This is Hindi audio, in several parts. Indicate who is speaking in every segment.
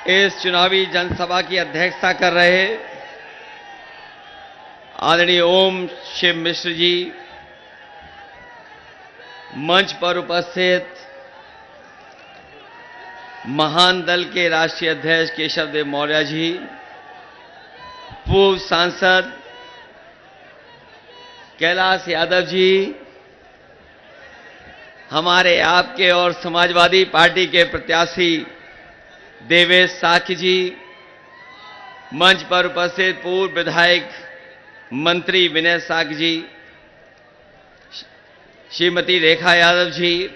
Speaker 1: इस चुनावी जनसभा की अध्यक्षता कर रहे आदरणीय ओम शिव मिश्र जी, मंच पर उपस्थित महान दल के राष्ट्रीय अध्यक्ष केशव देव मौर्य जी, पूर्व सांसद कैलाश यादव जी, हमारे आपके और समाजवादी पार्टी के प्रत्याशी देवेश साक्य जी, मंच पर उपस्थित पूर्व विधायक मंत्री विनय साक्य जी, श्रीमती रेखा यादव जी,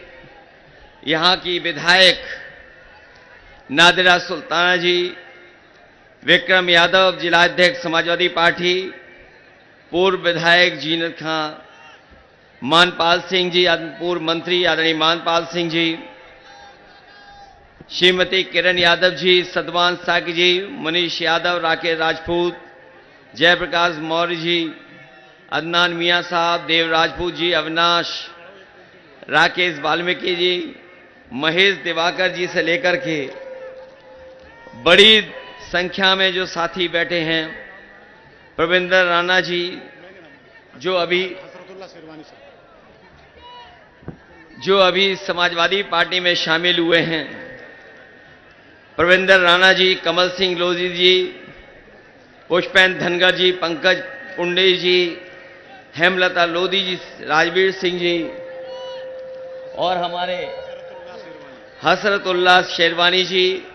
Speaker 1: यहां की विधायक नादिरा सुल्ताना जी, विक्रम यादव जिलाध्यक्ष समाजवादी पार्टी, पूर्व विधायक जीनत खां, मानपाल सिंह जी, पूर्व मंत्री आदरणीय मानपाल सिंह जी, श्रीमती किरण यादव जी, सतवान साक्य जी, मनीष यादव, राकेश राजपूत, जयप्रकाश मौर्य जी, अदनान मियां साहब, देव राजपूत जी, अविनाश, राकेश वाल्मीकि जी, महेश दिवाकर जी से लेकर के बड़ी संख्या में जो साथी बैठे हैं, प्रविंदर राणा जी जो अभी समाजवादी पार्टी में शामिल हुए हैं, प्रविंदर राणा जी, कमल सिंह लोधी जी, पुष्पेंद्र धनगर जी, पंकज पुंडे जी, हेमलता लोधी जी, राजवीर सिंह जी और हमारे हसरतुल्लाह शेरवानी जी,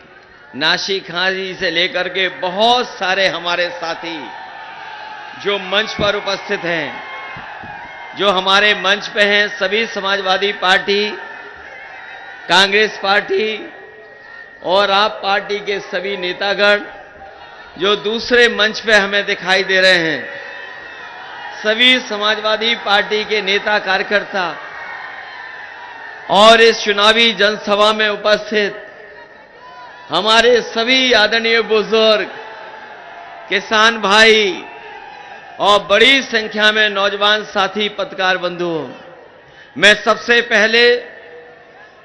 Speaker 1: नासिक खान जी से लेकर के बहुत सारे हमारे साथी जो मंच पर उपस्थित हैं, जो हमारे मंच पे हैं, सभी समाजवादी पार्टी, कांग्रेस पार्टी और आप पार्टी के सभी नेतागण जो दूसरे मंच पे हमें दिखाई दे रहे हैं, सभी समाजवादी पार्टी के नेता कार्यकर्ता और इस चुनावी जनसभा में उपस्थित हमारे सभी आदरणीय बुजुर्ग, किसान भाई और बड़ी संख्या में नौजवान साथी पत्रकार बंधुओं, मैं सबसे पहले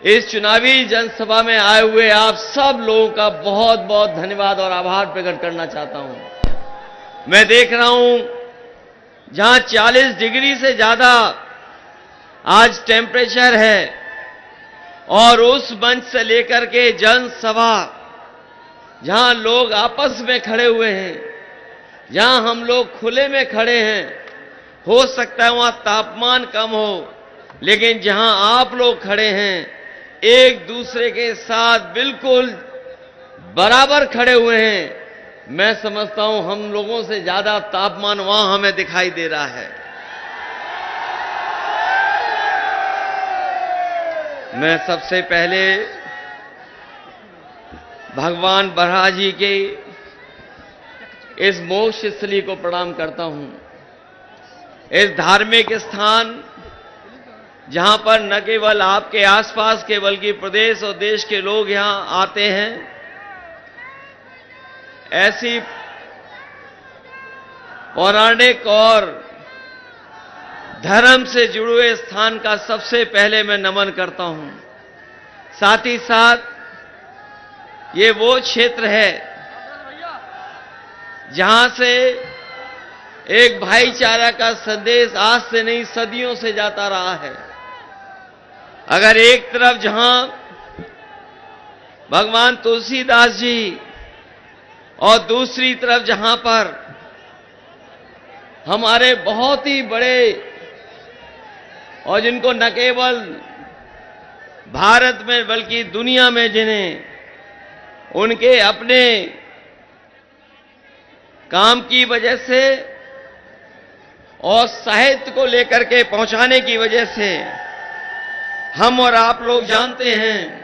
Speaker 1: इस चुनावी जनसभा में आए हुए आप सब लोगों का बहुत बहुत धन्यवाद और आभार प्रकट करना चाहता हूं। मैं देख रहा हूं जहां 40 डिग्री से ज्यादा आज टेम्परेचर है और उस मंच से लेकर के जनसभा जहां लोग आपस में खड़े हुए हैं, जहां हम लोग खुले में खड़े हैं, हो सकता है वहां तापमान कम हो, लेकिन जहां आप लोग खड़े हैं एक दूसरे के साथ बिल्कुल बराबर खड़े हुए हैं, मैं समझता हूं हम लोगों से ज्यादा तापमान वहां हमें दिखाई दे रहा है। मैं सबसे पहले भगवान बरहा जी के इस मोक्ष स्थली को प्रणाम करता हूं। इस धार्मिक स्थान जहां पर न केवल आपके आसपास के बल्कि प्रदेश और देश के लोग यहां आते हैं, ऐसी पौराणिक और धर्म से जुड़े हुए स्थान का सबसे पहले मैं नमन करता हूं। साथ ही साथ ये वो क्षेत्र है जहां से एक भाईचारा का संदेश आज से नहीं सदियों से जाता रहा है। अगर एक तरफ जहां भगवान तुलसीदास जी और दूसरी तरफ जहां पर हमारे बहुत ही बड़े और जिनको न केवल भारत में बल्कि दुनिया में जिन्हें उनके अपने काम की वजह से और साहित्य को लेकर के पहुंचाने की वजह से हम और आप लोग जानते हैं,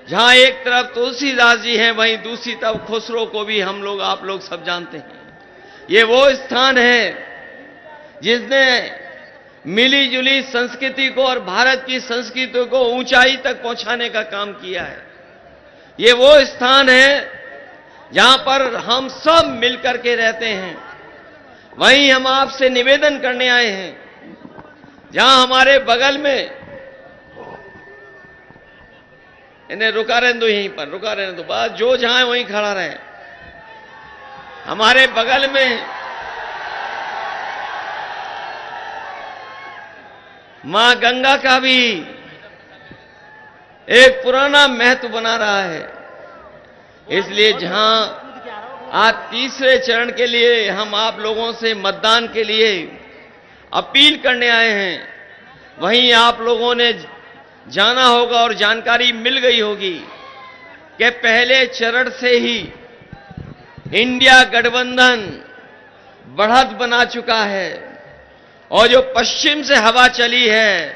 Speaker 1: जहां एक तरफ तुलसीदास जी हैं वहीं दूसरी तरफ खुसरो को भी हम लोग आप लोग सब जानते हैं। ये वो स्थान है जिसने मिली जुली संस्कृति को और भारत की संस्कृति को ऊंचाई तक पहुंचाने का काम किया है। ये वो स्थान है जहां पर हम सब मिलकर के रहते हैं। वहीं हम आपसे निवेदन करने आए हैं, जहां हमारे बगल में इन्हें रुका रहने दो, यहीं पर रुका रहने दो, बस जो जहां है वहीं खड़ा रहे। हमारे बगल में मां गंगा का भी एक पुराना महत्व बना रहा है। इसलिए जहां आज तीसरे चरण के लिए हम आप लोगों से मतदान के लिए अपील करने आए हैं, वहीं आप लोगों ने जाना होगा और जानकारी मिल गई होगी कि पहले चरण से ही इंडिया गठबंधन बढ़त बना चुका है और जो पश्चिम से हवा चली है,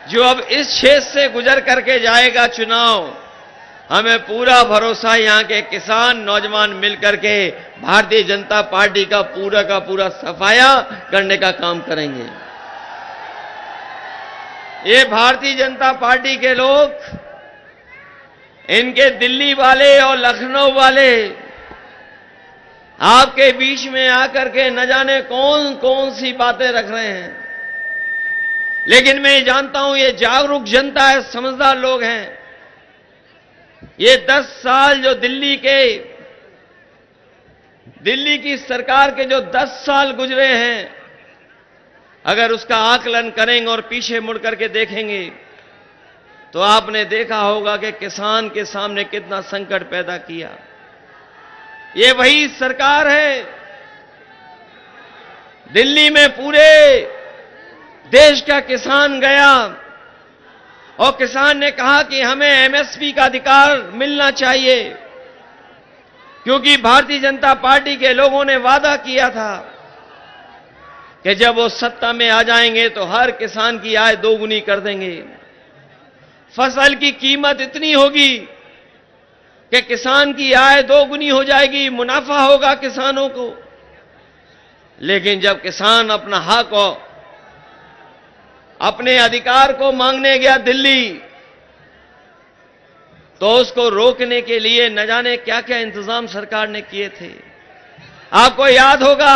Speaker 1: जो अब इस क्षेत्र से गुजर करके जाएगा चुनाव, हमें पूरा भरोसा यहां के किसान नौजवान मिलकर के भारतीय जनता पार्टी का पूरा सफाया करने का काम करेंगे। ये भारतीय जनता पार्टी के लोग, इनके दिल्ली वाले और लखनऊ वाले आपके बीच में आकर के न जाने कौन कौन सी बातें रख रहे हैं, लेकिन मैं जानता हूं ये जागरूक जनता है, समझदार लोग हैं। ये 10 साल जो दिल्ली की सरकार के जो 10 साल गुजरे हैं, अगर उसका आकलन करेंगे और पीछे मुड़ करके देखेंगे तो आपने देखा होगा कि किसान के सामने कितना संकट पैदा किया। ये वही सरकार है, दिल्ली में पूरे देश का किसान गया और किसान ने कहा कि हमें एमएसपी का अधिकार मिलना चाहिए, क्योंकि भारतीय जनता पार्टी के लोगों ने वादा किया था कि जब वो सत्ता में आ जाएंगे तो हर किसान की आय दोगुनी कर देंगे। फसल की कीमत इतनी होगी कि किसान की आय दोगुनी हो जाएगी, मुनाफा होगा किसानों को। लेकिन जब किसान अपना हक और अपने अधिकार को मांगने गया दिल्ली, तो उसको रोकने के लिए न जाने क्या क्या इंतजाम सरकार ने किए थे। आपको याद होगा,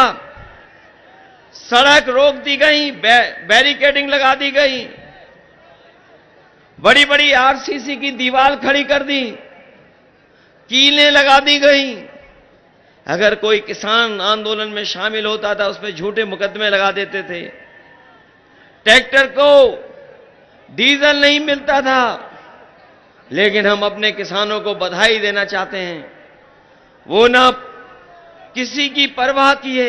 Speaker 1: सड़क रोक दी गई, बैरिकेडिंग लगा दी गई, बड़ी बड़ी आरसीसी की दीवार खड़ी कर दी, कीलें लगा दी गई। अगर कोई किसान आंदोलन में शामिल होता था, उस पर झूठे मुकदमे लगा देते थे। ट्रैक्टर को डीजल नहीं मिलता था, लेकिन हम अपने किसानों को बधाई देना चाहते हैं, वो ना किसी की परवाह किए,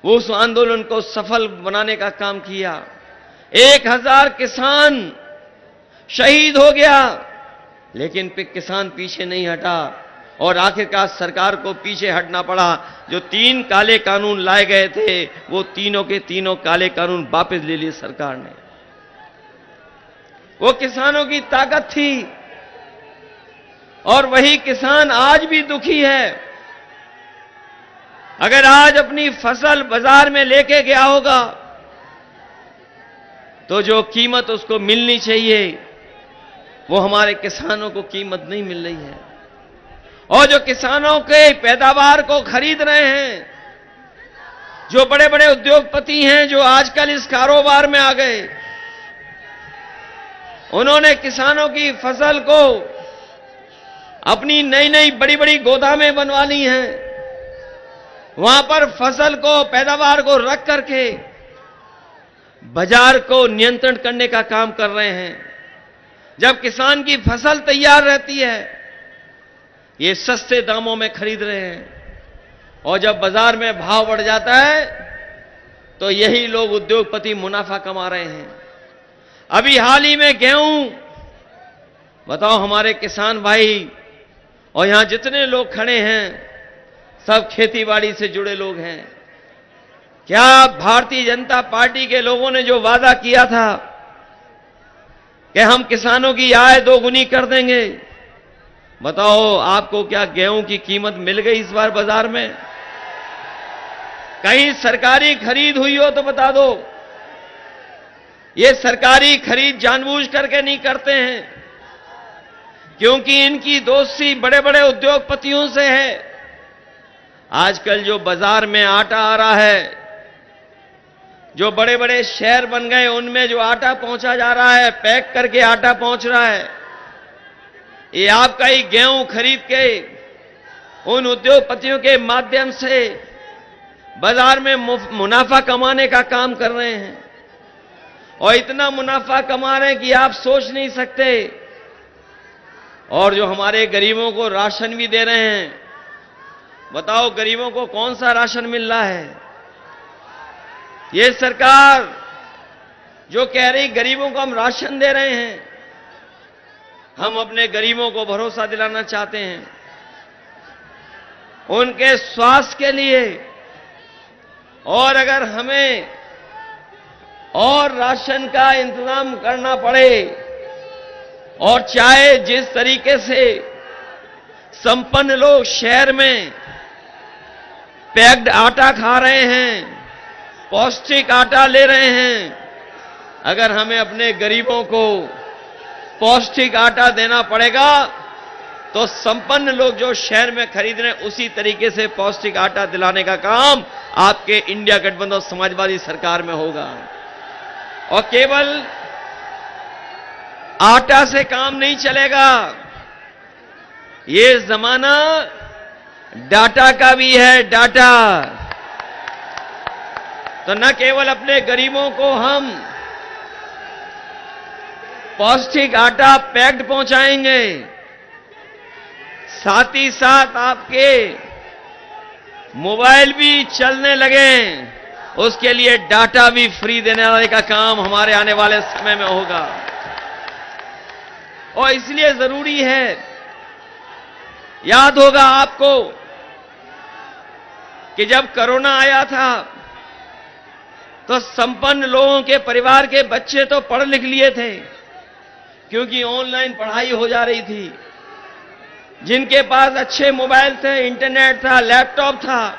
Speaker 1: वो उस आंदोलन को सफल बनाने का काम किया। 1000 किसान शहीद हो गया, लेकिन किसान पीछे नहीं हटा और आखिरकार सरकार को पीछे हटना पड़ा। जो 3 काले कानून लाए गए थे, वो तीनों के तीनों काले कानून वापस ले लिए सरकार ने। वो किसानों की ताकत थी और वही किसान आज भी दुखी है। अगर आज अपनी फसल बाजार में लेके गया होगा तो जो कीमत उसको मिलनी चाहिए, वो हमारे किसानों को कीमत नहीं मिल रही है। और जो किसानों के पैदावार को खरीद रहे हैं, जो बड़े बड़े उद्योगपति हैं जो आजकल इस कारोबार में आ गए, उन्होंने किसानों की फसल को अपनी नई नई बड़ी बड़ी गोदामें बनवा ली हैं। वहां पर फसल को, पैदावार को रख करके बाजार को नियंत्रण करने का काम कर रहे हैं। जब किसान की फसल तैयार रहती है, ये सस्ते दामों में खरीद रहे हैं, और जब बाजार में भाव बढ़ जाता है तो यही लोग उद्योगपति मुनाफा कमा रहे हैं। अभी हाल ही में गेहूं, बताओ हमारे किसान भाई और यहां जितने लोग खड़े हैं सब खेतीबाड़ी से जुड़े लोग हैं। क्या भारतीय जनता पार्टी के लोगों ने जो वादा किया था कि हम किसानों की आय दोगुनी कर देंगे, बताओ आपको क्या गेहूं की कीमत मिल गई इस बार बाजार में? कहीं सरकारी खरीद हुई हो तो बता दो। ये सरकारी खरीद जानबूझ करके नहीं करते हैं, क्योंकि इनकी दोस्ती बड़े बड़े उद्योगपतियों से है। आजकल जो बाजार में आटा आ रहा है, जो बड़े बड़े शहर बन गए उनमें जो आटा पहुंचा जा रहा है, पैक करके आटा पहुंच रहा है, ये आपका ही गेहूं खरीद के उन उद्योगपतियों के माध्यम से बाजार में मुनाफा कमाने का काम कर रहे हैं और इतना मुनाफा कमा रहे हैं कि आप सोच नहीं सकते। और जो हमारे गरीबों को राशन भी दे रहे हैं, बताओ गरीबों को कौन सा राशन मिल रहा है? ये सरकार जो कह रही गरीबों को हम राशन दे रहे हैं, हम अपने गरीबों को भरोसा दिलाना चाहते हैं उनके स्वास्थ्य के लिए। और अगर हमें और राशन का इंतजाम करना पड़े और चाहे जिस तरीके से संपन्न लोग शहर में पैक्ड आटा खा रहे हैं, पौष्टिक आटा ले रहे हैं, अगर हमें अपने गरीबों को पौष्टिक आटा देना पड़ेगा तो संपन्न लोग जो शहर में खरीद रहे हैं उसी तरीके से पौष्टिक आटा दिलाने का काम आपके इंडिया गठबंधन समाजवादी सरकार में होगा। और केवल आटा से काम नहीं चलेगा, ये जमाना डाटा का भी है। डाटा तो न केवल अपने गरीबों को हम पौष्टिक आटा पैक्ड पहुंचाएंगे, साथ ही साथ आपके मोबाइल भी चलने लगे, उसके लिए डाटा भी फ्री देने वाले का काम हमारे आने वाले समय में होगा। और इसलिए जरूरी है, याद होगा आपको कि जब कोरोना आया था तो संपन्न लोगों के परिवार के बच्चे तो पढ़ लिख लिए थे क्योंकि ऑनलाइन पढ़ाई हो जा रही थी। जिनके पास अच्छे मोबाइल थे, इंटरनेट था, लैपटॉप था,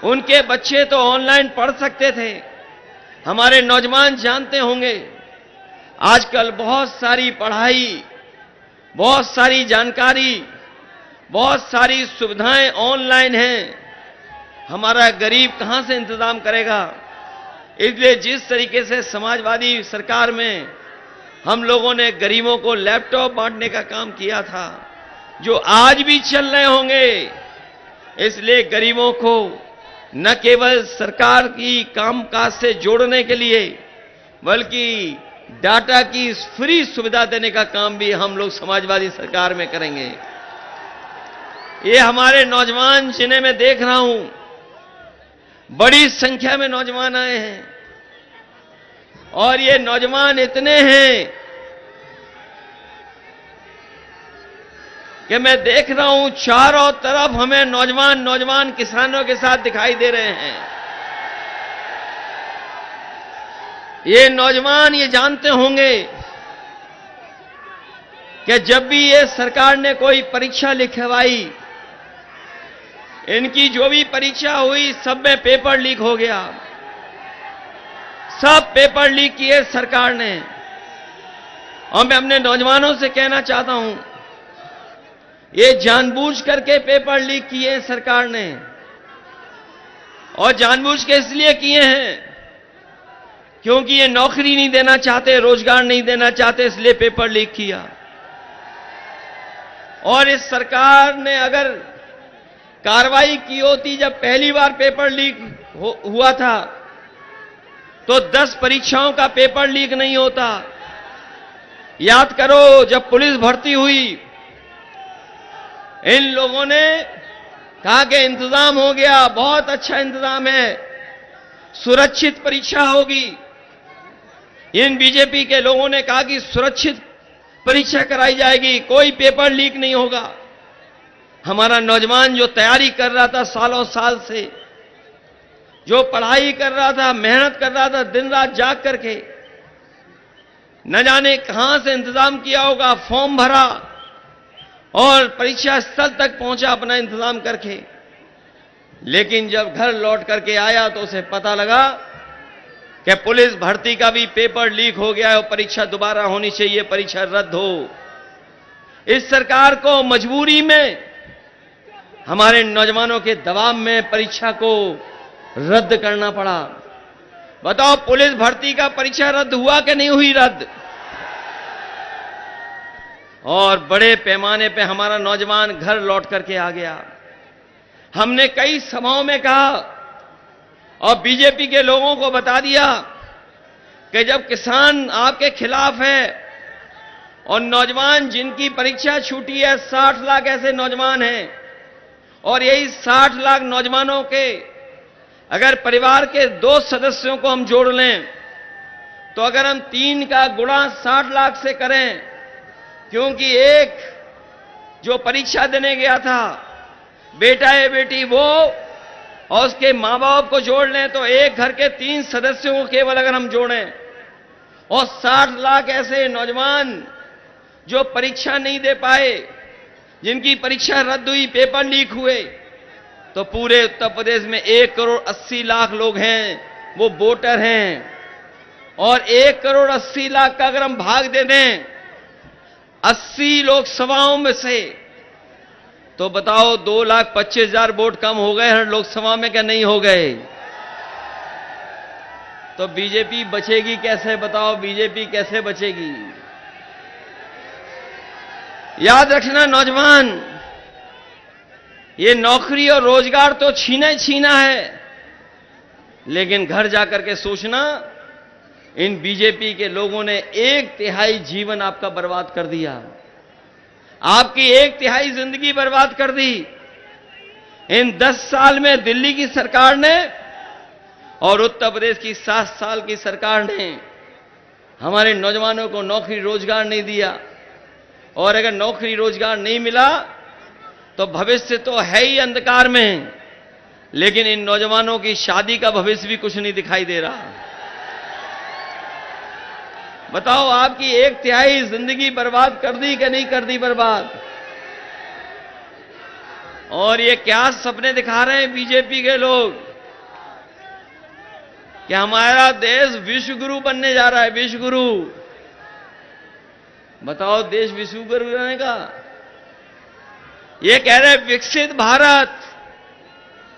Speaker 1: उनके बच्चे तो ऑनलाइन पढ़ सकते थे। हमारे नौजवान जानते होंगे आजकल बहुत सारी पढ़ाई, बहुत सारी जानकारी, बहुत सारी सुविधाएं ऑनलाइन हैं। हमारा गरीब कहां से इंतजाम करेगा? इसलिए जिस तरीके से समाजवादी सरकार में हम लोगों ने गरीबों को लैपटॉप बांटने का काम किया था, जो आज भी चल रहे होंगे, इसलिए गरीबों को न केवल सरकार की कामकाज से जोड़ने के लिए बल्कि डाटा की फ्री सुविधा देने का काम भी हम लोग समाजवादी सरकार में करेंगे। ये हमारे नौजवान जिन्हें मैं देख रहा हूं, बड़ी संख्या में नौजवान आए हैं और ये नौजवान इतने हैं कि मैं देख रहा हूं चारों तरफ हमें नौजवान किसानों के साथ दिखाई दे रहे हैं। ये नौजवान ये जानते होंगे कि जब भी ये सरकार ने कोई परीक्षा लिखवाई, इनकी जो भी परीक्षा हुई सब में पेपर लीक हो गया। सब पेपर लीक किए सरकार ने। और मैं अपने नौजवानों से कहना चाहता हूं, ये जानबूझ करके पेपर लीक किए सरकार ने, और जानबूझ के इसलिए किए हैं क्योंकि ये नौकरी नहीं देना चाहते, रोजगार नहीं देना चाहते, इसलिए पेपर लीक किया। और इस सरकार ने अगर कार्रवाई की होती, जब पहली बार पेपर लीक हुआ था तो 10 परीक्षाओं का पेपर लीक नहीं होता। याद करो जब पुलिस भर्ती हुई, इन लोगों ने कहा कि इंतजाम हो गया, बहुत अच्छा इंतजाम है, सुरक्षित परीक्षा होगी। इन बीजेपी के लोगों ने कहा कि सुरक्षित परीक्षा कराई जाएगी, कोई पेपर लीक नहीं होगा। हमारा नौजवान जो तैयारी कर रहा था सालों साल से, जो पढ़ाई कर रहा था, मेहनत कर रहा था, दिन रात जाग करके, न जाने कहां से इंतजाम किया होगा, फॉर्म भरा और परीक्षा स्थल तक पहुंचा अपना इंतजाम करके। लेकिन जब घर लौट करके आया तो उसे पता लगा कि पुलिस भर्ती का भी पेपर लीक हो गया है और परीक्षा दोबारा होनी चाहिए, परीक्षा रद्द हो। इस सरकार को मजबूरी में, हमारे नौजवानों के दबाव में परीक्षा को रद्द करना पड़ा। बताओ पुलिस भर्ती का परीक्षा रद्द हुआ कि नहीं हुई रद्द? और बड़े पैमाने पे हमारा नौजवान घर लौट करके आ गया। हमने कई सभाओं में कहा और बीजेपी के लोगों को बता दिया कि जब किसान आपके खिलाफ है और नौजवान जिनकी परीक्षा छूटी है, 60 लाख ऐसे नौजवान हैं, और यही 60 लाख नौजवानों के अगर परिवार के 2 सदस्यों को हम जोड़ लें तो अगर हम 3 का गुणा 60 लाख से करें, क्योंकि एक जो परीक्षा देने गया था बेटा है बेटी वो और उसके मां बाप को जोड़ लें तो एक घर के 3 सदस्यों को केवल अगर हम जोड़ें और 60 लाख ऐसे नौजवान जो परीक्षा नहीं दे पाए, जिनकी परीक्षा रद्द हुई, पेपर लीक हुए, तो पूरे उत्तर प्रदेश में 1 करोड़ 80 लाख लोग हैं, वो वोटर हैं। और 1 करोड़ 80 लाख का अगर हम भाग दे दें 80 लोकसभाओं में से, तो बताओ 2,25,000 वोट कम हो गए हर लोकसभा में, क्या नहीं हो गए? तो बीजेपी बचेगी कैसे? बताओ बीजेपी कैसे बचेगी? याद रखना नौजवान, ये नौकरी और रोजगार तो छीना ही छीना है, लेकिन घर जाकर के सोचना, इन बीजेपी के लोगों ने 1/3 जीवन आपका बर्बाद कर दिया, आपकी 1/3 जिंदगी बर्बाद कर दी। इन 10 साल में दिल्ली की सरकार ने और उत्तर प्रदेश की 7 साल की सरकार ने हमारे नौजवानों को नौकरी रोजगार नहीं दिया, और अगर नौकरी रोजगार नहीं मिला तो भविष्य तो है ही अंधकार में, लेकिन इन नौजवानों की शादी का भविष्य भी कुछ नहीं दिखाई दे रहा। बताओ आपकी 1/3 जिंदगी बर्बाद कर दी कि नहीं कर दी बर्बाद? और ये क्या सपने दिखा रहे हैं बीजेपी के लोग कि हमारा देश विश्व गुरु बनने जा रहा है, विश्व गुरु। बताओ देश विश्व गुरु बनेगा? ये कह रहे विकसित भारत।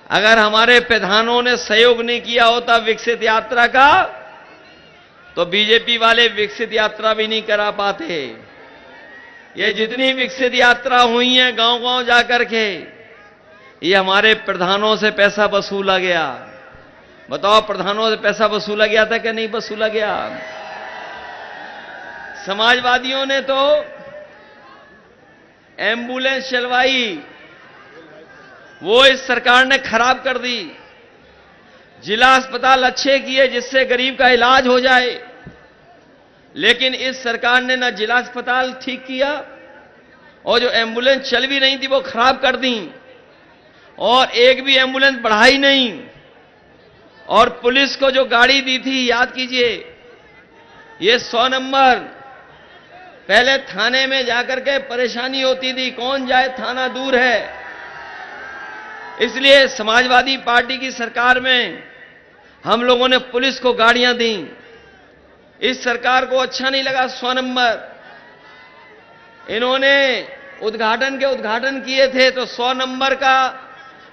Speaker 1: अगर हमारे प्रधानों ने सहयोग नहीं किया होता विकसित यात्रा का, तो बीजेपी वाले विकसित यात्रा भी नहीं करा पाते। ये जितनी विकसित यात्रा हुई है गांव-गांव जाकर के, ये हमारे प्रधानों से पैसा वसूला गया। बताओ प्रधानों से पैसा वसूला गया था कि नहीं वसूला गया? समाजवादियों ने तो एम्बुलेंस चलवाई, वो इस सरकार ने खराब कर दी। जिला अस्पताल अच्छे किए जिससे गरीब का इलाज हो जाए, लेकिन इस सरकार ने ना जिला अस्पताल ठीक किया और जो एम्बुलेंस चल भी रही थी वो खराब कर दी, और एक भी एम्बुलेंस बढ़ाई नहीं। और पुलिस को जो गाड़ी दी थी, याद कीजिए, ये 100 नंबर, पहले थाने में जाकर के परेशानी होती थी, कौन जाए, थाना दूर है। इसलिए समाजवादी पार्टी की सरकार में हम लोगों ने पुलिस को गाड़ियां दी। इस सरकार को अच्छा नहीं लगा 100 नंबर, इन्होंने उद्घाटन किए थे तो 100 नंबर का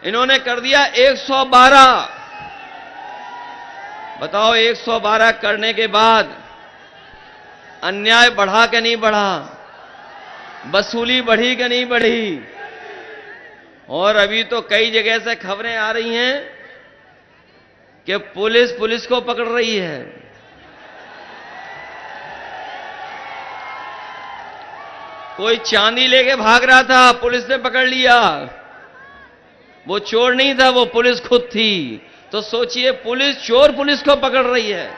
Speaker 1: इन्होंने कर दिया 112। बताओ 112 करने के बाद अन्याय बढ़ा कि नहीं बढ़ा? वसूली बढ़ी कि नहीं बढ़ी? और अभी तो कई जगह से खबरें आ रही हैं कि पुलिस को पकड़ रही है। कोई चांदी लेके भाग रहा था, पुलिस ने पकड़ लिया। वो चोर नहीं था, वो पुलिस खुद थी। तो सोचिए, पुलिस को पकड़ रही है।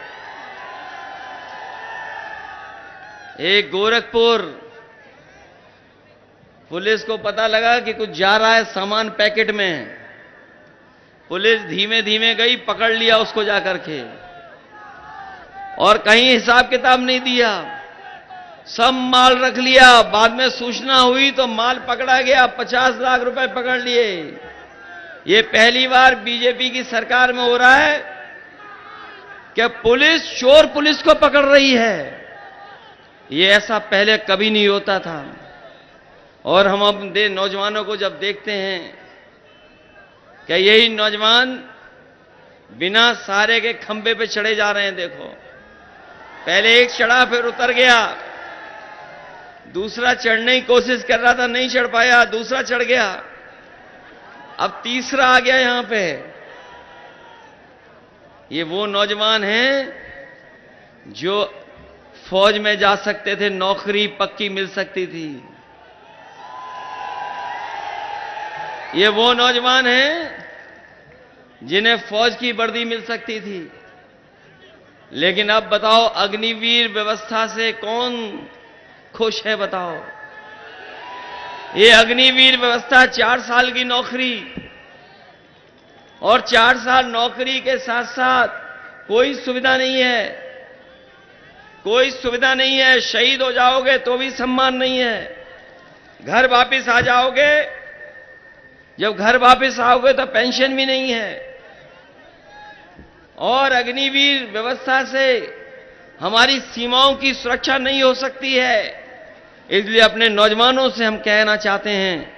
Speaker 1: एक गोरखपुर पुलिस को पता लगा कि कुछ जा रहा है सामान पैकेट में, पुलिस धीमे धीमे गई, पकड़ लिया उसको जाकर के, और कहीं हिसाब किताब नहीं दिया, सब माल रख लिया। बाद में सूचना हुई तो माल पकड़ा गया, 50 लाख रुपए पकड़ लिए। ये पहली बार बीजेपी की सरकार में हो रहा है कि पुलिस को पकड़ रही है। ये ऐसा पहले कभी नहीं होता था। और हम अपने नौजवानों को जब देखते हैं कि यही नौजवान बिना सहारे के खंबे पे चढ़े जा रहे हैं। देखो, पहले एक चढ़ा फिर उतर गया, दूसरा चढ़ने की कोशिश कर रहा था, नहीं चढ़ पाया, दूसरा चढ़ गया, अब तीसरा आ गया यहां पे। ये वो नौजवान हैं जो फौज में जा सकते थे, नौकरी पक्की मिल सकती थी। ये वो नौजवान हैं जिन्हें फौज की वर्दी मिल सकती थी। लेकिन अब बताओ, अग्निवीर व्यवस्था से कौन खुश है? बताओ, ये अग्निवीर व्यवस्था 4 साल की नौकरी, और 4 साल नौकरी के साथ साथ कोई सुविधा नहीं है, कोई सुविधा नहीं है। शहीद हो जाओगे तो भी सम्मान नहीं है, घर वापस आ जाओगे, जब घर वापस आओगे तो पेंशन भी नहीं है। और अग्निवीर व्यवस्था से हमारी सीमाओं की सुरक्षा नहीं हो सकती है। इसलिए अपने नौजवानों से हम कहना चाहते हैं,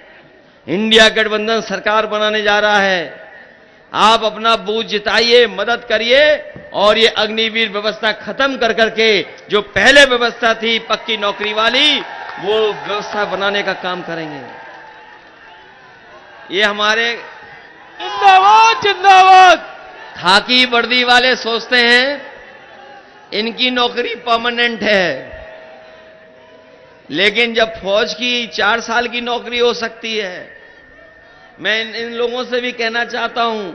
Speaker 1: इंडिया गठबंधन सरकार बनाने जा रहा है, आप अपना बूथ जिताइए, मदद करिए, और ये अग्निवीर व्यवस्था खत्म कर करके जो पहले व्यवस्था थी पक्की नौकरी वाली, वो व्यवस्था बनाने का काम करेंगे। ये हमारे
Speaker 2: जिंदाबाद जिंदाबाद
Speaker 1: खाकी वर्दी वाले सोचते हैं इनकी नौकरी परमानेंट है, लेकिन जब फौज की 4 साल की नौकरी हो सकती है, मैं इन लोगों से भी कहना चाहता हूं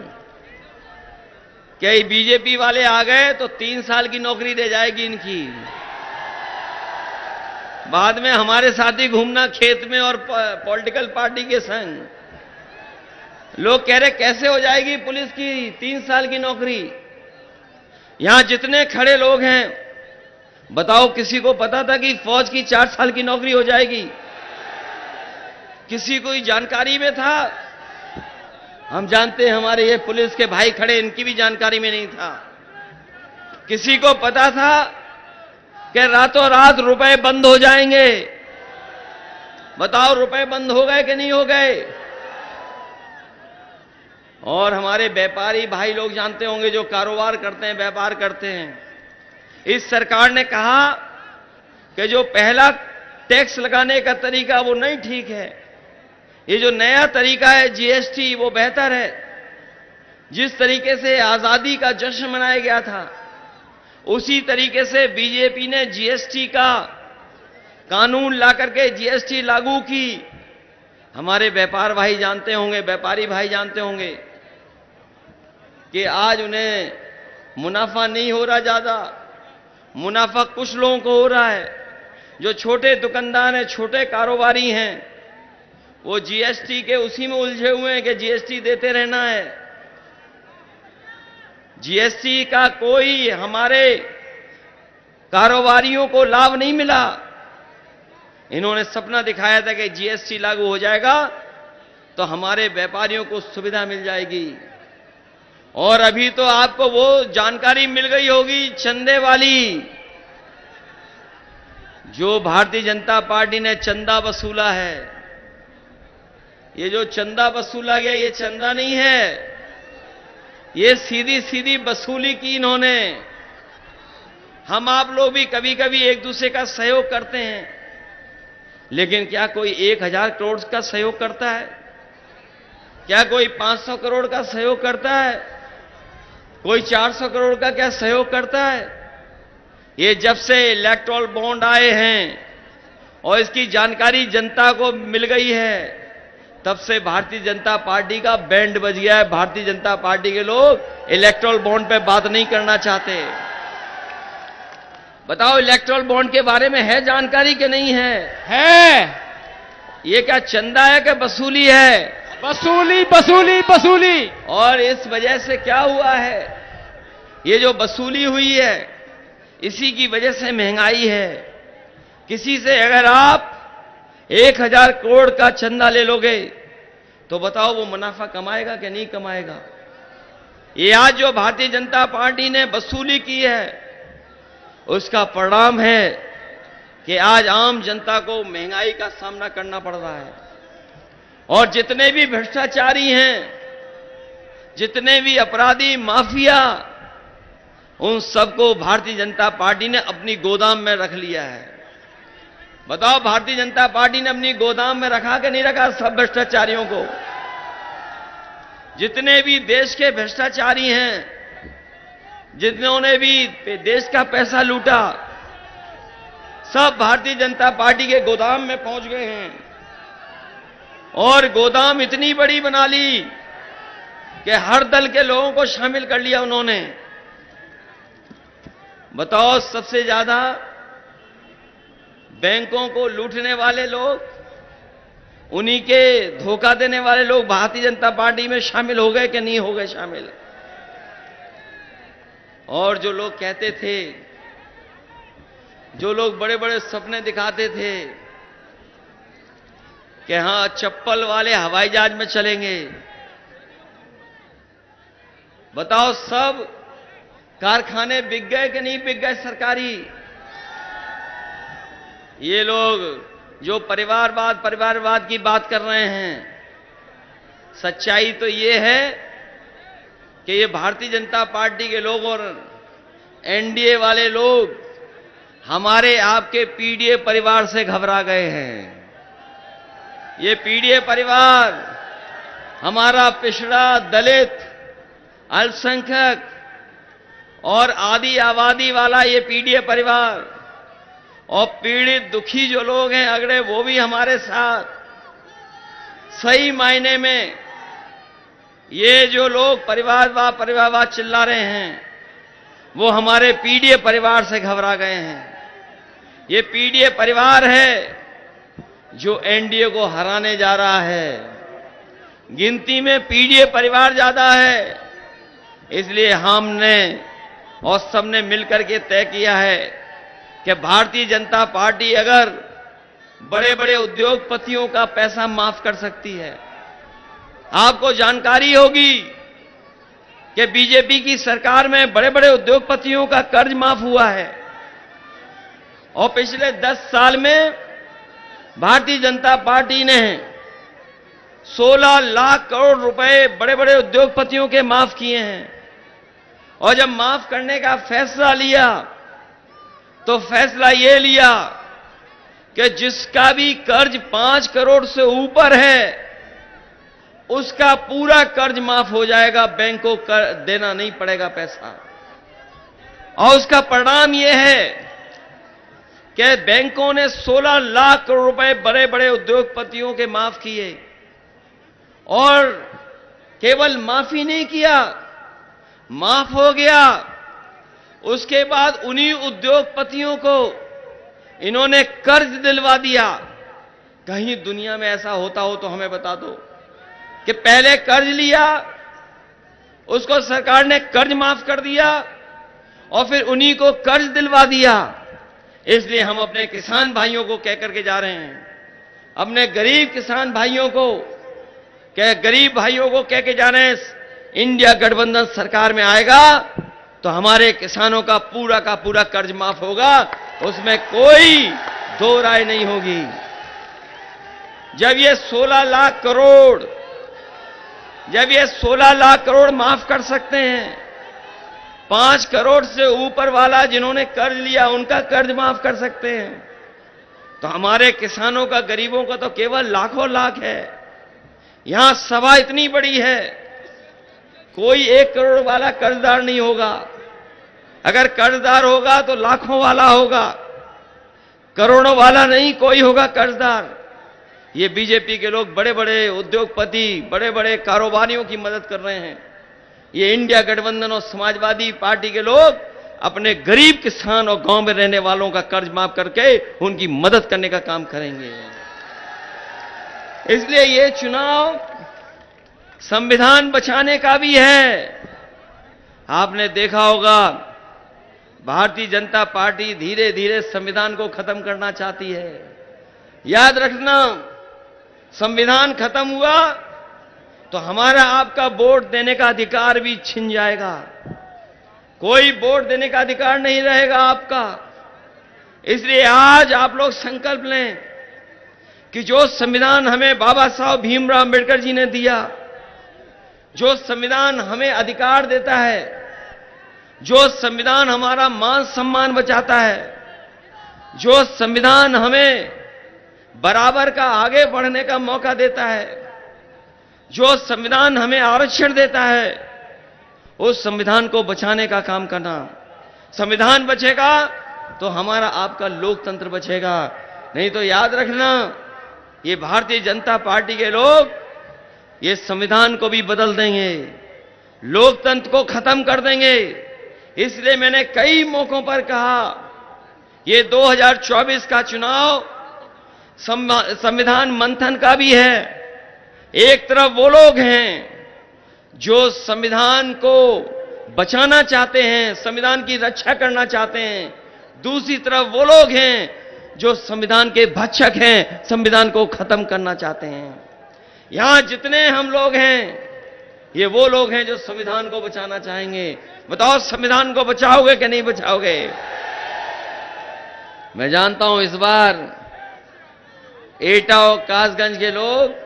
Speaker 1: कि बीजेपी वाले आ गए तो 3 साल की नौकरी दे जाएगी इनकी। बाद में हमारे साथ ही घूमना खेत में और पॉलिटिकल पार्टी के संग। लोग कह रहे कैसे हो जाएगी पुलिस की 3 साल की नौकरी? यहां जितने खड़े लोग हैं, बताओ किसी को पता था कि फौज की 4 साल की नौकरी हो जाएगी? किसी को जानकारी में था? हम जानते हैं, हमारे ये पुलिस के भाई खड़े, इनकी भी जानकारी में नहीं था। किसी को पता था कि रातों रात रुपए बंद हो जाएंगे? बताओ, रुपए बंद हो गए कि नहीं हो गए? और हमारे व्यापारी भाई लोग जानते होंगे, जो कारोबार करते हैं, व्यापार करते हैं, इस सरकार ने कहा कि जो पहला टैक्स लगाने का तरीका वो नहीं ठीक है, ये जो नया तरीका है जीएसटी वो बेहतर है। जिस तरीके से आजादी का जश्न मनाया गया था, उसी तरीके से बीजेपी ने जीएसटी का कानून ला करके जीएसटी लागू की। हमारे व्यापार भाई जानते होंगे, व्यापारी भाई जानते होंगे कि आज उन्हें मुनाफा नहीं हो रहा ज्यादा, मुनाफा कुछ लोगों को हो रहा है। जो छोटे दुकानदार हैं, छोटे कारोबारी हैं, वो जीएसटी के उसी में उलझे हुए हैं कि जीएसटी देते रहना है। जीएसटी का कोई हमारे कारोबारियों को लाभ नहीं मिला। इन्होंने सपना दिखाया था कि जीएसटी लागू हो जाएगा तो हमारे व्यापारियों को सुविधा मिल जाएगी। और अभी तो आपको वो जानकारी मिल गई होगी चंदे वाली, जो भारतीय जनता पार्टी ने चंदा वसूला है। ये जो चंदा वसूला गया, ये चंदा नहीं है, ये सीधी सीधी वसूली की इन्होंने। हम आप लोग भी कभी कभी एक दूसरे का सहयोग करते हैं, लेकिन क्या कोई 1000 करोड़ का सहयोग करता है? क्या कोई 500 करोड़ का सहयोग करता है? कोई 400 करोड़ का क्या सहयोग करता है? ये जब से इलेक्टोरल बॉन्ड आए हैं और इसकी जानकारी जनता को मिल गई है, तब से भारतीय जनता पार्टी का बैंड बज गया है। भारतीय जनता पार्टी के लोग इलेक्टोरल बॉन्ड पे बात नहीं करना चाहते। बताओ, इलेक्टोरल बॉन्ड के बारे में है जानकारी कि नहीं है?
Speaker 2: है।
Speaker 1: ये क्या चंदा है कि वसूली है?
Speaker 2: वसूली वसूली वसूली।
Speaker 1: और इस वजह से क्या हुआ है, ये जो वसूली हुई है, इसी की वजह से महंगाई है। किसी से अगर आप 1000 करोड़ का चंदा ले लोगे तो बताओ वो मुनाफा कमाएगा कि नहीं कमाएगा? ये आज जो भारतीय जनता पार्टी ने वसूली की है, उसका परिणाम है कि आज आम जनता को महंगाई का सामना करना पड़ रहा है। और जितने भी भ्रष्टाचारी हैं, जितने भी अपराधी माफिया, उन सबको भारतीय जनता पार्टी ने अपनी गोदाम में रख लिया है। बताओ, भारतीय जनता पार्टी ने अपनी गोदाम में रखा कि नहीं रखा सब भ्रष्टाचारियों को? जितने भी देश के भ्रष्टाचारी हैं, जिन्होंने भी देश का पैसा लूटा, सब भारतीय जनता पार्टी के गोदाम में पहुंच गए हैं। और गोदाम इतनी बड़ी बना ली कि हर दल के लोगों को शामिल कर लिया उन्होंने। बताओ, सबसे ज्यादा बैंकों को लूटने वाले लोग, उन्हीं के धोखा देने वाले लोग भारतीय जनता पार्टी में शामिल हो गए कि नहीं हो गए शामिल? और जो लोग कहते थे, जो लोग बड़े बड़े सपने दिखाते थे कि हां चप्पल वाले हवाई जहाज में चलेंगे, बताओ सब कारखाने बिक गए कि नहीं बिक गए सरकारी? ये लोग जो परिवारवाद की बात कर रहे हैं, सच्चाई तो ये है कि ये भारतीय जनता पार्टी के लोग और एनडीए वाले लोग हमारे आपके पीडीए परिवार से घबरा गए हैं। ये पीडीए परिवार हमारा पिछड़ा, दलित, अल्पसंख्यक और आदि आबादी वाला ये पीडीए परिवार, और पीड़ित दुखी जो लोग हैं अगड़े, वो भी हमारे साथ। सही मायने में ये जो लोग परिवारवाद चिल्ला रहे हैं, वो हमारे पीडीए परिवार से घबरा गए हैं। ये पीडीए परिवार है जो एनडीए को हराने जा रहा है। गिनती में पीडीए परिवार ज्यादा है, इसलिए हमने और सबने मिलकर के तय किया है कि भारतीय जनता पार्टी अगर बड़े बड़े उद्योगपतियों का पैसा माफ कर सकती है। आपको जानकारी होगी कि बीजेपी की सरकार में बड़े बड़े उद्योगपतियों का कर्ज माफ हुआ है, और पिछले 10 साल में भारतीय जनता पार्टी ने 16 लाख करोड़ रुपए बड़े बड़े उद्योगपतियों के माफ किए हैं। और जब माफ करने का फैसला लिया तो फैसला यह लिया कि जिसका भी कर्ज 5 करोड़ से ऊपर है उसका पूरा कर्ज माफ हो जाएगा, बैंक को देना नहीं पड़ेगा पैसा। और उसका परिणाम यह है कि बैंकों ने 16 लाख करोड़ रुपए बड़े बड़े उद्योगपतियों के माफ किए, और केवल माफी नहीं किया, माफ हो गया, उसके बाद उन्हीं उद्योगपतियों को इन्होंने कर्ज दिलवा दिया। कहीं दुनिया में ऐसा होता हो तो हमें बता दो कि पहले कर्ज लिया, उसको सरकार ने कर्ज माफ कर दिया और फिर उन्हीं को कर्ज दिलवा दिया। इसलिए हम अपने किसान भाइयों को कह करके जा रहे हैं, अपने गरीब किसान भाइयों को गरीब भाइयों को कह के जा रहे हैं, इंडिया गठबंधन सरकार में आएगा तो हमारे किसानों का पूरा कर्ज माफ होगा, उसमें कोई दो राय नहीं होगी। जब ये 16 लाख करोड़ माफ कर सकते हैं, 5 करोड़ से ऊपर वाला जिन्होंने कर्ज लिया उनका कर्ज माफ कर सकते हैं, तो हमारे किसानों का, गरीबों का तो केवल लाखों लाख है। यहां सभा इतनी बड़ी है, कोई 1 करोड़ वाला कर्जदार नहीं होगा। अगर कर्जदार होगा तो लाखों वाला होगा, करोड़ों वाला नहीं कोई होगा कर्जदार। ये बीजेपी के लोग बड़े बड़े उद्योगपति, बड़े बड़े कारोबारियों की मदद कर रहे हैं। ये इंडिया गठबंधन और समाजवादी पार्टी के लोग अपने गरीब किसान और गांव में रहने वालों का कर्ज माफ करके उनकी मदद करने का काम करेंगे। इसलिए ये चुनाव संविधान बचाने का भी है। आपने देखा होगा भारतीय जनता पार्टी धीरे धीरे संविधान को खत्म करना चाहती है। याद रखना, संविधान खत्म हुआ तो हमारा आपका वोट देने का अधिकार भी छिन जाएगा। कोई वोट देने का अधिकार नहीं रहेगा आपका। इसलिए आज आप लोग संकल्प लें कि जो संविधान हमें बाबा साहब भीमराव अंबेडकर जी ने दिया, जो संविधान हमें अधिकार देता है, जो संविधान हमारा मान सम्मान बचाता है, जो संविधान हमें बराबर का आगे बढ़ने का मौका देता है, जो संविधान हमें आरक्षण देता है, उस संविधान को बचाने का काम करना। संविधान बचेगा तो हमारा आपका लोकतंत्र बचेगा। नहीं तो याद रखना, ये भारतीय जनता पार्टी के लोग ये संविधान को भी बदल देंगे, लोकतंत्र को खत्म कर देंगे। इसलिए मैंने कई मौकों पर कहा, ये 2024 का चुनाव संविधान मंथन का भी है। एक तरफ वो लोग हैं जो संविधान को बचाना चाहते हैं, संविधान की रक्षा करना चाहते हैं, दूसरी तरफ वो लोग हैं जो संविधान के भक्षक हैं, संविधान को खत्म करना चाहते हैं। यहां जितने हम लोग हैं, ये वो लोग हैं जो संविधान को बचाना चाहेंगे। बताओ, संविधान को बचाओगे कि नहीं बचाओगे? मैं जानता हूं इस बार एटा और कासगंज के लोग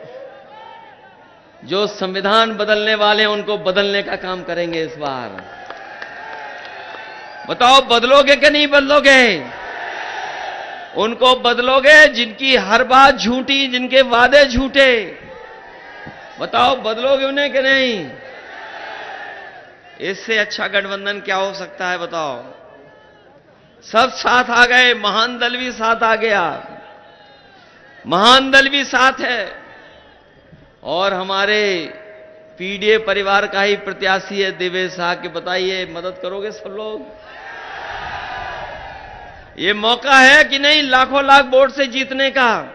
Speaker 1: जो संविधान बदलने वाले हैं, उनको बदलने का काम करेंगे इस बार। बताओ, बदलोगे कि नहीं बदलोगे? उनको बदलोगे जिनकी हर बात झूठी, जिनके वादे झूठे। बताओ, बदलोगे उन्हें कि नहीं? इससे अच्छा गठबंधन क्या हो सकता है? बताओ, सब साथ आ गए, महान दल भी साथ आ गया, महान दल भी साथ है, और हमारे पीडीए परिवार का ही प्रत्याशी है देवेश साहब के। बताइए, मदद करोगे सब लोग? ये मौका है कि नहीं लाखों लाख वोट से जीतने का?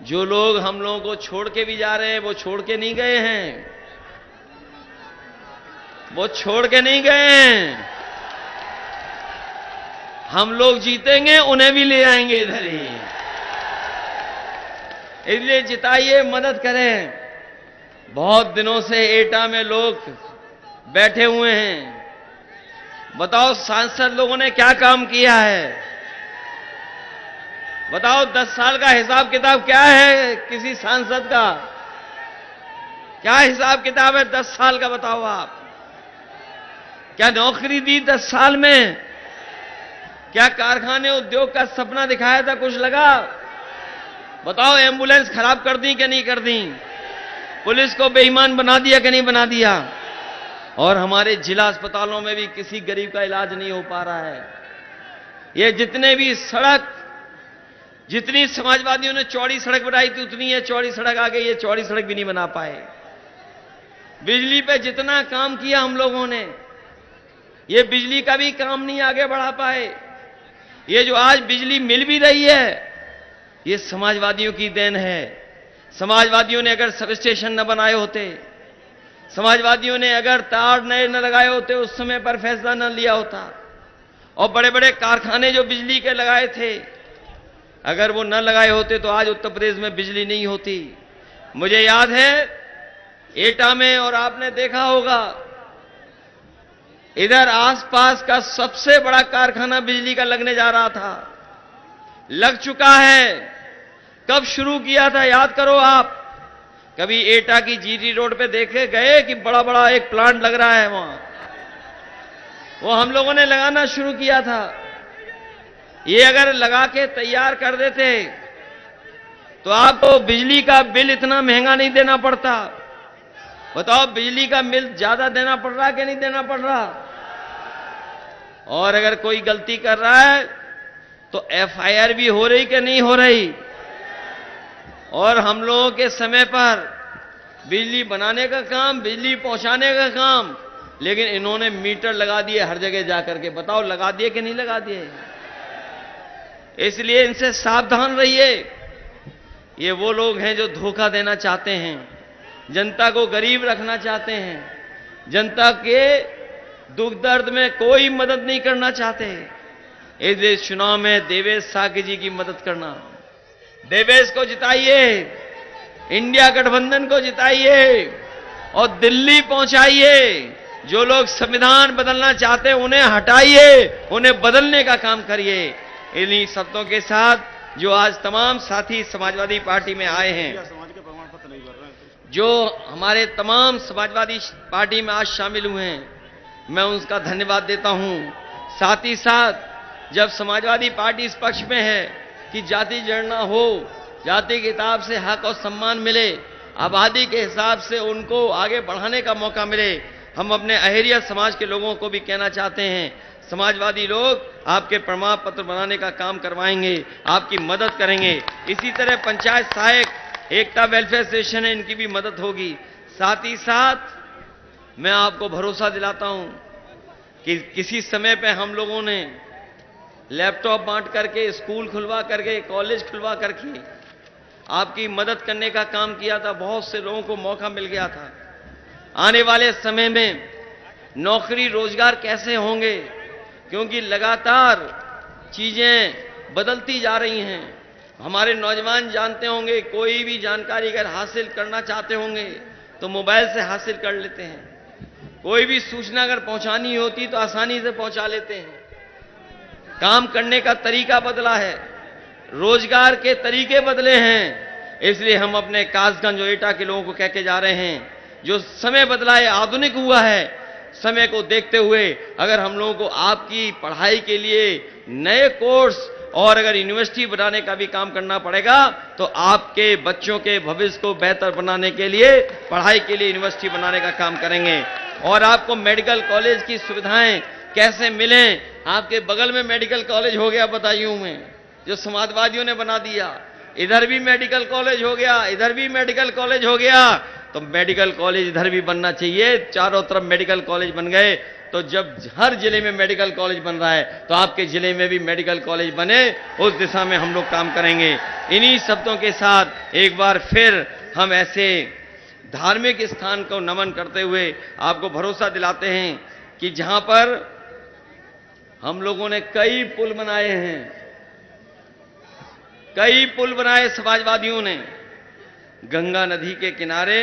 Speaker 1: जो लोग हम लोगों को छोड़ के भी जा रहे हैं, वो छोड़ के नहीं गए हैं, वो छोड़ के नहीं गए हैं। हम लोग जीतेंगे, उन्हें भी ले आएंगे इधर ही। इसलिए जिताइए, मदद करें। बहुत दिनों से एटा में लोग बैठे हुए हैं। बताओ, सांसद लोगों ने क्या काम किया है? बताओ, 10 साल का हिसाब किताब क्या है किसी सांसद का? क्या हिसाब किताब है 10 साल का? बताओ आप। क्या नौकरी दी 10 साल में? क्या कारखाने उद्योग का सपना दिखाया था? कुछ लगा? बताओ, एम्बुलेंस खराब कर दी कि नहीं कर दी? पुलिस को बेईमान बना दिया कि नहीं बना दिया? और हमारे जिला अस्पतालों में भी किसी गरीब का इलाज नहीं हो पा रहा है। ये जितने भी सड़क, जितनी समाजवादियों ने चौड़ी सड़क बनाई थी, उतनी है चौड़ी सड़क आ गई, ये चौड़ी सड़क भी नहीं बना पाए। बिजली पे जितना काम किया हम लोगों ने, ये बिजली का भी काम नहीं आगे बढ़ा पाए। ये जो आज बिजली मिल भी रही है, ये समाजवादियों की देन है। समाजवादियों ने अगर सब स्टेशन न बनाए होते, समाजवादियों ने अगर तार नए न लगाए होते, उस समय पर फैसला न लिया होता, और बड़े बड़े कारखाने जो बिजली के लगाए थे, अगर वो न लगाए होते तो आज उत्तर प्रदेश में बिजली नहीं होती। मुझे याद है एटा में, और आपने देखा होगा, इधर आसपास का सबसे बड़ा कारखाना बिजली का लगने जा रहा था, लग चुका है। कब शुरू किया था याद करो आप? कभी एटा की जीटी रोड पे देखे गए कि बड़ा बड़ा एक प्लांट लग रहा है वहां? वो हम लोगों ने लगाना शुरू किया था। ये अगर लगा के तैयार कर देते तो आपको बिजली का बिल इतना महंगा नहीं देना पड़ता। बताओ, बिजली का बिल ज्यादा देना पड़ रहा कि नहीं देना पड़ रहा? और अगर कोई गलती कर रहा है तो एफआईआर भी हो रही कि नहीं हो रही? और हम लोगों के समय पर बिजली बनाने का काम, बिजली पहुंचाने का काम, लेकिन इन्होंने मीटर लगा दिए हर जगह जाकर के। बताओ, लगा दिए कि नहीं लगा दिए? इसलिए इनसे सावधान रहिए। ये वो लोग हैं जो धोखा देना चाहते हैं, जनता को गरीब रखना चाहते हैं, जनता के दुख दर्द में कोई मदद नहीं करना चाहते। इस चुनाव में देवेश साकी जी की मदद करना। देवेश को जिताइए, इंडिया गठबंधन को जिताइए और दिल्ली पहुंचाइए। जो लोग संविधान बदलना चाहते हैं उन्हें हटाइए, उन्हें बदलने का काम करिए। इन्हीं शब्दों के साथ जो आज तमाम साथी समाजवादी पार्टी में आए हैं, जो हमारे तमाम समाजवादी पार्टी में आज शामिल हुए हैं, मैं उनका धन्यवाद देता हूं। साथ ही साथ जब समाजवादी पार्टी इस पक्ष में है कि जाति जड़ना हो, जाति के हिसाब से हक और सम्मान मिले, आबादी के हिसाब से उनको आगे बढ़ाने का मौका मिले। हम अपने अहेरिया समाज के लोगों को भी कहना चाहते हैं, समाजवादी लोग आपके प्रमाण पत्र बनाने का काम करवाएंगे, आपकी मदद करेंगे। इसी तरह पंचायत सहायक, एकता वेलफेयर स्टेशन है, इनकी भी मदद होगी। साथ ही साथ मैं आपको भरोसा दिलाता हूं कि किसी समय पे हम लोगों ने लैपटॉप बांट करके, स्कूल खुलवा करके, कॉलेज खुलवा करके आपकी मदद करने का काम किया था। बहुत से लोगों को मौका मिल गया था। आने वाले समय में नौकरी रोजगार कैसे होंगे, क्योंकि लगातार चीजें बदलती जा रही हैं। हमारे नौजवान जानते होंगे, कोई भी जानकारी अगर हासिल करना चाहते होंगे तो मोबाइल से हासिल कर लेते हैं। कोई भी सूचना अगर पहुंचानी होती तो आसानी से पहुंचा लेते हैं। काम करने का तरीका बदला है, रोजगार के तरीके बदले हैं। इसलिए हम अपने कासगंज और एटा के लोगों को कह के जा रहे हैं, जो समय बदला है, आधुनिक हुआ है, समय को देखते हुए अगर हम लोगों को आपकी पढ़ाई के लिए नए कोर्स और अगर यूनिवर्सिटी बनाने का भी काम करना पड़ेगा तो आपके बच्चों के भविष्य को बेहतर बनाने के लिए, पढ़ाई के लिए यूनिवर्सिटी बनाने का काम करेंगे। और आपको मेडिकल कॉलेज की सुविधाएं कैसे मिलें, आपके बगल में मेडिकल कॉलेज हो गया बदायूं में, जो समाजवादियों ने बना दिया। इधर भी मेडिकल कॉलेज हो गया, इधर भी मेडिकल कॉलेज हो गया, तो मेडिकल कॉलेज इधर भी बनना चाहिए। चारों तरफ मेडिकल कॉलेज बन गए, तो जब हर जिले में मेडिकल कॉलेज बन रहा है तो आपके जिले में भी मेडिकल कॉलेज बने, उस दिशा में हम लोग काम करेंगे। इन्हीं शब्दों के साथ एक बार फिर हम ऐसे धार्मिक स्थान को नमन करते हुए आपको भरोसा दिलाते हैं कि जहां पर हम लोगों ने कई पुल बनाए हैं, कई पुल बनाए समाजवादियों ने। गंगा नदी के किनारे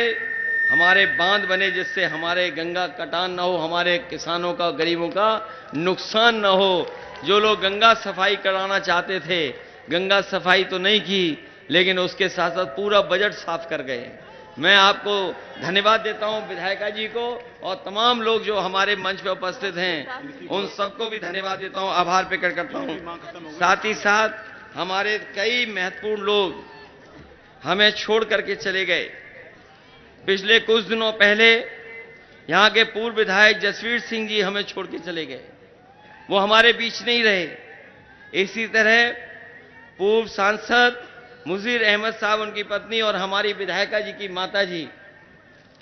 Speaker 1: हमारे बांध बने, जिससे हमारे गंगा कटान न हो, हमारे किसानों का, गरीबों का नुकसान न हो। जो लोग गंगा सफाई कराना चाहते थे, गंगा सफाई तो नहीं की, लेकिन उसके साथ साथ पूरा बजट साफ कर गए। मैं आपको धन्यवाद देता हूं, विधायिका जी को और तमाम लोग जो हमारे मंच पर उपस्थित हैं, उन सबको भी धन्यवाद देता हूं, आभार प्रकट करता हूं। साथ ही साथ हमारे कई महत्वपूर्ण लोग हमें छोड़ करके चले गए। पिछले कुछ दिनों पहले यहां के पूर्व विधायक जसवीर सिंह जी हमें छोड़ के चले गए, वो हमारे बीच नहीं रहे। इसी तरह पूर्व सांसद मुजीर अहमद साहब, उनकी पत्नी और हमारी विधायिका जी की माता जी,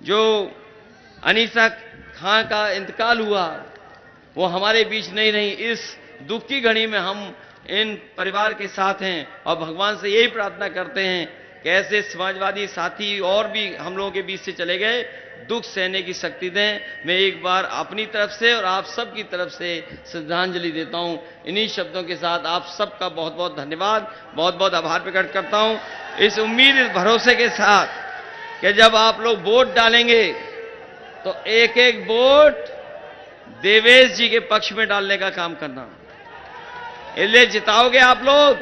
Speaker 1: जो अनीसा खां का इंतकाल हुआ, वो हमारे बीच नहीं रही। इस दुख की घड़ी में हम इन परिवार के साथ हैं और भगवान से यही प्रार्थना करते हैं कि ऐसे समाजवादी साथी और भी हम लोगों के बीच से चले गए, दुख सहने की शक्ति दें। मैं एक बार अपनी तरफ से और आप सब की तरफ से श्रद्धांजलि देता हूं। इन्हीं शब्दों के साथ आप सबका बहुत बहुत धन्यवाद, बहुत बहुत आभार प्रकट करता हूं। इस उम्मीद, इस भरोसे के साथ कि जब आप लोग वोट डालेंगे तो एक एक वोट देवेश जी के पक्ष में डालने का काम करना। इसलिए जिताओगे आप लोग,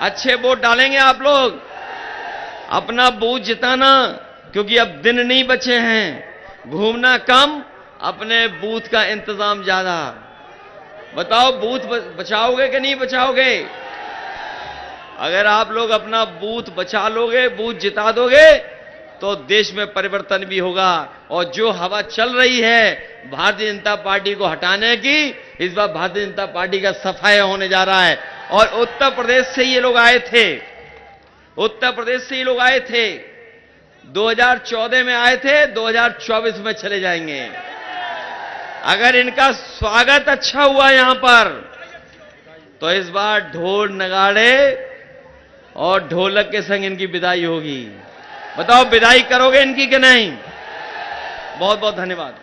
Speaker 1: अच्छे वोट डालेंगे आप लोग, अपना बूथ जिताना, क्योंकि अब दिन नहीं बचे हैं। घूमना कम, अपने बूथ का इंतजाम ज्यादा। बताओ बूथ बचाओगे कि नहीं बचाओगे? अगर आप लोग अपना बूथ बचा लोगे, बूथ जिता दोगे, तो देश में परिवर्तन भी होगा। और जो हवा चल रही है भारतीय जनता पार्टी को हटाने की, इस बार भारतीय जनता पार्टी का सफाया होने जा रहा है। और उत्तर प्रदेश से ये लोग आए थे, उत्तर प्रदेश से ये लोग आए थे, 2014 में आए थे, 2024 में चले जाएंगे। अगर इनका स्वागत अच्छा हुआ यहां पर, तो इस बार ढोल नगाड़े और ढोलक के संग इनकी विदाई होगी। बताओ विदाई करोगे इनकी कि नहीं? बहुत बहुत धन्यवाद।